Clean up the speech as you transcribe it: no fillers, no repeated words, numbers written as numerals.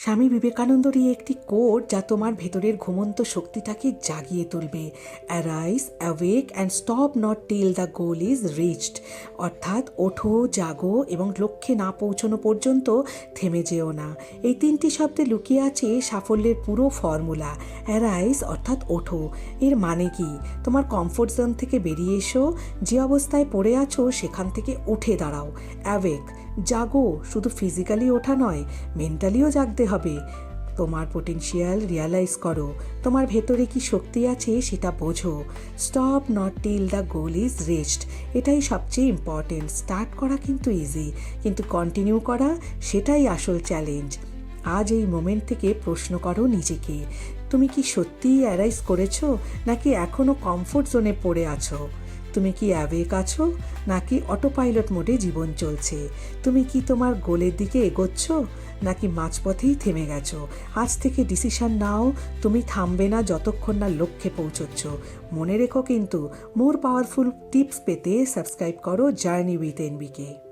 স্বামী বিবেকানন্দরই একটি কোট যা তোমার ভেতরের ঘুমন্ত শক্তিটাকে জাগিয়ে তুলবে। Arise, awake and stop not till the goal is reached. অর্থাৎ ওঠো, জাগো এবং লক্ষ্যে না পৌঁছানো পর্যন্ত থেমে যেও না। এই তিনটি শব্দে লুকিয়ে আছে সাফল্যের পুরো ফর্মুলা। অ্যারাইজ অর্থাৎ ওঠো, এর মানে কি? তোমার কমফোর্ট জোন থেকে বেরিয়ে এসো, যে অবস্থায় পড়ে আছো সেখান থেকে উঠে দাঁড়াও। অ্যাওয়েক, জাগো, শুধু ফিজিক্যালি ওঠা নয়, মেন্টালিও জাগতে হবে। তোমার পোটেনশিয়াল রিয়ালাইজ করো, তোমার ভেতরে কি শক্তি আছে সেটা বোঝো। Stop not till the goal is reached, এটাই সবচেয়ে ইম্পর্টেন্ট। স্টার্ট করা কিন্তু ইজি, কিন্তু কন্টিনিউ করা সেটাই আসল চ্যালেঞ্জ। আজ এই মোমেন্ট থেকে প্রশ্ন করো নিজেকে, তুমি কি সত্যিই অ্যারাইজ করেছো, নাকি এখনও কমফোর্ট জোনে পড়ে আছো? তুমি কি অ্যাওয়েক আছো, নাকি অটো পাইলট মোডে জীবন চলছে? তুমি কি তোমার গোলের দিকে এগোচ্ছ, নাকি মাঝপথেই থেমে গেছো? আজ থেকে ডিসিশন নাও, তুমি থামবে না যতক্ষণ না লক্ষ্যে পৌঁছচ্ছ। মনে রেখো কিন্তু, মোর পাওয়ারফুল টিপস পেতে সাবস্ক্রাইব করো জার্নি উইথ এনবিকে।